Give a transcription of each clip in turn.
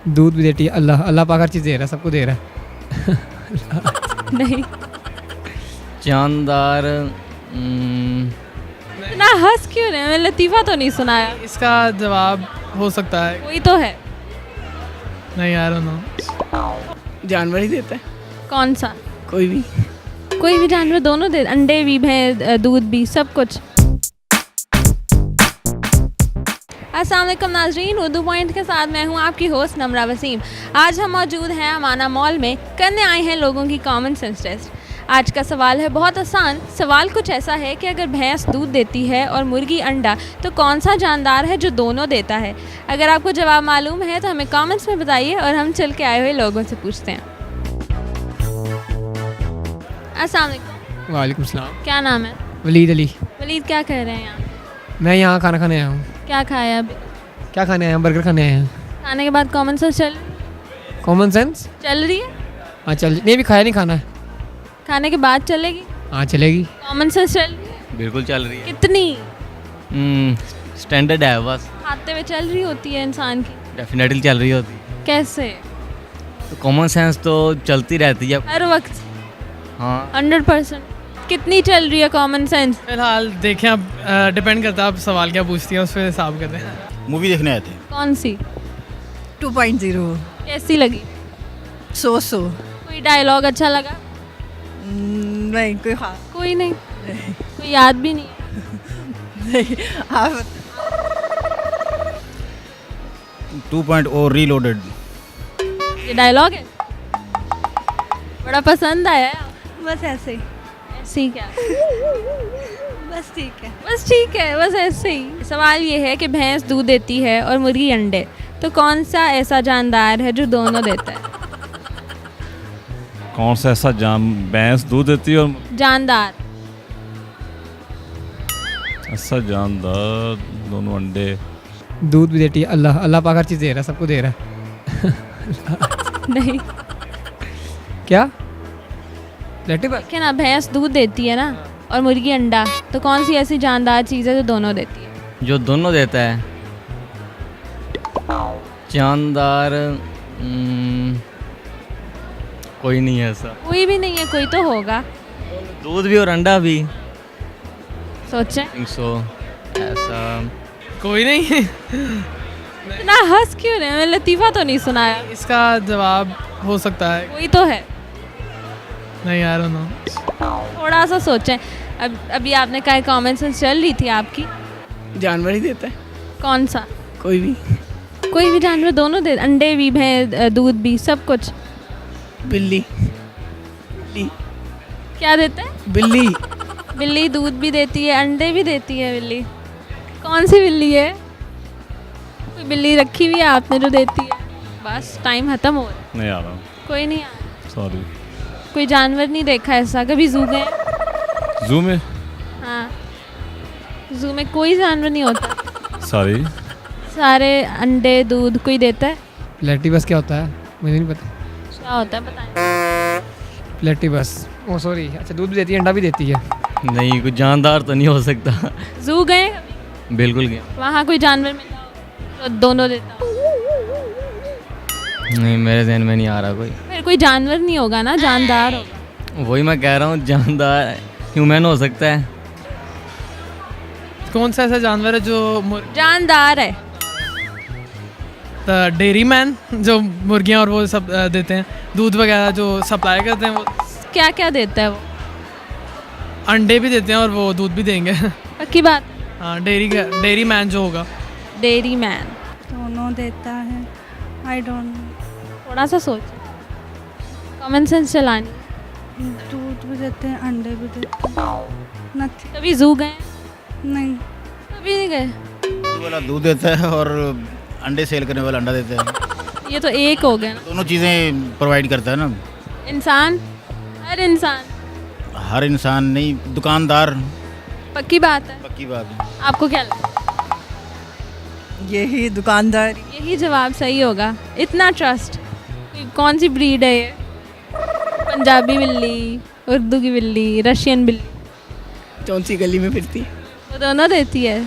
दूध भी देती है। अल्लाह अल्लाह पाक हर चीज़ दे रहा है, सबको दे रहा है। नहीं। जानदार इतना हंस क्यों रहे हैं? मैं लतीफ़ा तो नहीं सुनाया। इसका जवाब हो सकता है, कोई तो है। नहीं आई डोंट नो। जानवर ही देता है कौन सा? कोई भी। कोई भी जानवर, दोनों दे, अंडे भी, भैंस, दूध भी, सब कुछ। अस्सलाम वालेकुम नाज़रीन, उर्दू पॉइंट के साथ मैं हूँ आपकी होस्ट नमरा वसीम। आज हम मौजूद हैं अमाना मॉल में, करने आए हैं लोगों की कॉमन सेंस टेस्ट। आज का सवाल है बहुत आसान। सवाल कुछ ऐसा है कि अगर भैंस दूध देती है और मुर्गी अंडा, तो कौन सा जानदार है जो दोनों देता है? अगर आपको जवाब मालूम है तो हमें कमेंट्स में बताइए और हम चल के आए हुए लोगों से पूछते हैं। अस्सलाम वालेकुम। वालेकुम सलाम। क्या नाम है? वलीद अली। वलीद, क्या कर रहे हैं यहाँ? मैं यहाँ खाना खाने आया हूँ। क्या खाया अभी? क्या खाने आया हूँ? बर्गर खाने आया हूँ। खाने के बाद कॉमन सेंस कॉमन सेंस? चल रही है? हाँ चल, नहीं अभी खाया नहीं खाना है। खाने के बाद चलेगी? हाँ चलेगी। कॉमन सेंस चल रही है? बिल्कुल चल रही है। कितनी? स्टैंडर्ड है बस। खाते हुए चल रही होती है इंसान की? डेफिनेटली चल रही होती है। कैसे? तो कॉमन सेंस तो चलती रहती है। हर वक्त? हाँ 100%। कितनी चल रही है कॉमन सेंस? फिलहाल देखें, अब डिपेंड करता है आप सवाल क्या पूछती हैं, उस पर हिसाब करते हैं। मूवी देखने आए थे। कौन सी? 2.0 कैसी लगी? सो कोई डायलॉग अच्छा लगा? नहीं कोई खास कोई नहीं? कोई याद भी नहीं? नहीं। आप 2.0 रीलोडेड। ये डायलॉग है? बड़ा पसंद आया? बस ऐसे ही। ऐसे ही क्या? बस ठीक है। बस ठीक है, बस ऐसे ही। सवाल ये है कि भैंस दूध देती है और मुर्गी अंडे, तो कौन सा ऐसा जानदार है जो दोनों देता है? कौन सा ऐसा भैंस दूध देती है और जानदार। ऐसा जानदार दोनों अंडे। दूध भी देती है। अल्लाह अल्लाह पाक हर चीज़ दे रहा है, सबको दे रहा है। नहीं। क्या लेटी बस? क्या ना, भैंस दूध देती है ना और मुर्गी अंडा, तो कौन सी ऐसी जानदार चीज़ है जो दोनों देती है? जो दोनों देता है जानदार कोई नहीं है ऐसा। कोई भी नहीं है, कोई तो होगा। दूध भी और अंडा भी। सोचें। थिंक सो ऐसा कोई नहीं है। इतना हंस क्यों रहे हैं? मैं लतीफ़ा तो नहीं सुनाया। इसका जवाब हो सकता है, कोई तो है। नहीं आई डोंट नो। थोड़ा सा सोचें। अभी आपने कहा कॉमन सेंस चल रही थी आपकी। जानवर ही देता है कौन सा? कोई भी। कोई भी जानवर, दोनों दे, अंडे भी, भैंस, दूध भी, सब कुछ। बिल्ली। क्या देता है? बिल्ली। बिल्ली दूध भी देती है, अंडे भी देती है बिल्ली। कौन सी बिल्ली है? कोई बिल्ली रखी हुई है आपने जो देती है? बस टाइम खत्म हो रहा है। नहीं आ रहा। कोई नहीं आया? सॉरी। कोई जानवर नहीं देखा ऐसा? कभी जू गए? जू में? हाँ, जू में कोई जानवर नहीं होता? सॉरी। सारे अंडे दूध कोई देता है? लेटी बस क्या होता है? मुझे नहीं पता। क्या होता है बताएं। लेटी बस, ओ सॉरी। अच्छा, दूध भी देती है, अंडा भी देती है। नहीं, कुछ जानदार तो नहीं हो सकता। जू गए कभी? बिल्कुल गया। वहाँ कोई जानवर मिला हो तो दोनों देता हो? नहीं, मेरे जहन में नहीं आ रहा कोई। फिर कोई जानवर नहीं होगा ना, जानदार होगा। वही मैं कह रहा हूँ, जानदार ह्यूमन हो सकता है। कौन सा ऐसा जानवर है जो जानदार है? डेयरी मैन, जो मुर्गियाँ और वो सब देते हैं, दूध वगैरह जो सप्लाई करते हैं, वो क्या क्या देता है वो? अंडे भी देते हैं और वो दूध भी देंगे। पक्की बात? हाँ, डेयरी मैन जो होगा। डेयरी मैन दोनों देता है। I don't know. थोड़ा सा सोच, कॉमन सेंस चलानी। दूध भी देते हैं, अंडे भी देते हैं। नथिंग। कभी जू गए? नहीं। कभी नहीं गए? दूध वाला दूध देता है और अंडे सेल करने वाला अंडा देता है। ये तो एक हो गया ना। दोनों चीज़ें प्रोवाइड करता है ना। इंसान? हर इंसान? हर इंसान नहीं, दुकानदार। पक्की बात है? पक्की बात है। आपको क्या लगता है? यही दुकानदार। यही जवाब सही होगा। इतना ट्रस्ट? कौन सी ब्रीड है ये? पंजाबी बिल्ली, उर्दू की बिल्ली, रशियन बिल्ली? कौन सी गली में फिरती? वो दोनों देती है।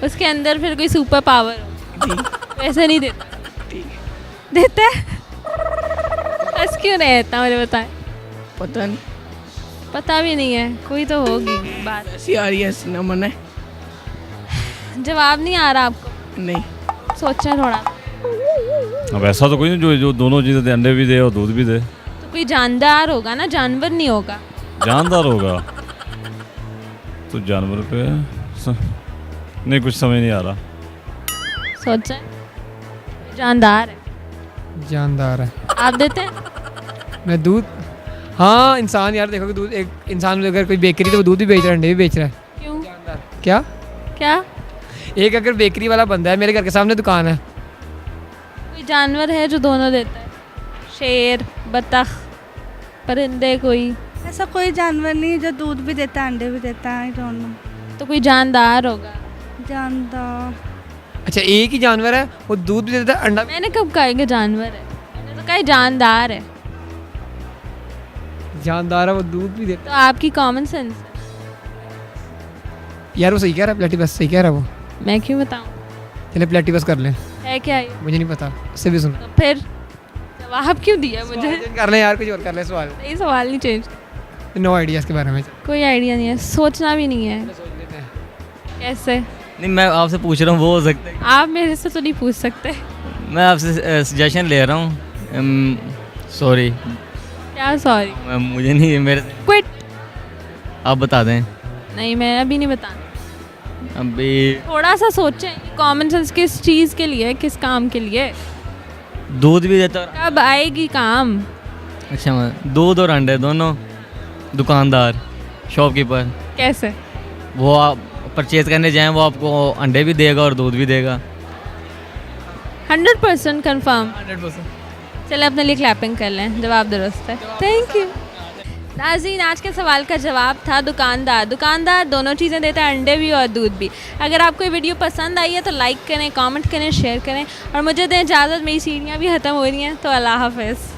उसके अंदर फिर कोई सुपर पावर हो? जी वैसे नहीं देता। ठीक है। देता है? बस क्यों नहीं देता, मुझे बताएं। पता नहीं, पता भी नहीं है, कोई तो होगी बात। ऐसी आ रही है, ऐसी ना मन है। जवाब नहीं आ रहा आपको? नहीं, सोचें थोड़ा। अब ऐसा तो कोई नहीं जो जो दोनों चीज़ें दे, अंडे भी दे और दूध भी दे। तो कोई जानदार होगा ना, जानवर नहीं होगा। जानदार होगा तो जानवर पे नहीं, कुछ समझ नहीं आ रहा। सोचें, जानदार है। जानदार है। आप देते हैं? मैं दूध, हाँ इंसान यार, देखो कि दूध, एक इंसान अगर कोई बेकरी तो वो दूध भी बेच रहा है, अंडे भी बेच रहा है। क्यों? क्या? क्या? एक अगर बेकरी वाला बंदा है, मेरे घर के सामने दुकान है, कोई जानवर है जो दोनों देता है? शेर, बतख, परिंदे कोई? ऐसा कोई जानवर नहीं है जो दूध भी देता है अंडे भी देता है। I don't know. तो कोई जानदार होगा। जानदार। अच्छा एक ही जानवर है, वो दूध भी देता है, अंडा भी। मैंने कब कहा कि जानवर है? मैंने तो कहा जानदार है। जानदार है, वो दूध भी देता तो आपकी कॉमन सेंस है। है। यार वो सही कह रहा है, प्लेटिपस सही कह रहा है वो। मैं क्यों बताऊं? चले प्लेटिपस कर लें, है क्या ये? मुझे नहीं पता, उससे भी सुनो। तो फिर जवाब क्यों दिया मुझे? कर लें यार, कुछ और कर लें सवाल। ये सवाल नहीं चेंज। नो आइडिया इसके बारे में। कोई आइडिया नहीं है, सोचना भी नहीं है। कैसे? नहीं, मैं आपसे पूछ रहा हूँ, वो हो सकता है। आप मेरे से तो नहीं पूछ सकते। मैं आपसे सजेशन ले रहा हूँ। सॉरी, क्या सॉरी? मुझे नहीं, मेरे क्विट। आप बता दें। नहीं, मैं अभी नहीं बताना। अभी थोड़ा सा सोचें, कॉमन सेंस किस चीज़ के लिए, किस काम के लिए, दूध भी देता और कब आएगी काम? अच्छा, दूध और अंडे दोनों। दुकानदार, शॉपकीपर, कैसे? वो आप परचेज करने जाएं, वो आपको अंडे भी देगा और दूध भी देगा। 100% कंफर्म। 100%। चले अपने लिए क्लैपिंग कर लें, जवाब दुरुस्त है। Thank you. नाज़रीन, आज के सवाल का जवाब था दुकानदार। दुकानदार दोनों चीज़ें देता है, अंडे भी और दूध भी। अगर आपको ये वीडियो पसंद आई है तो लाइक करें, कमेंट करें, शेयर करें और मुझे दें इजाज़त। मेरी सीढ़ियाँ भी ख़त्म हो रही हैं, तो अल्लाह हाफ़िज़।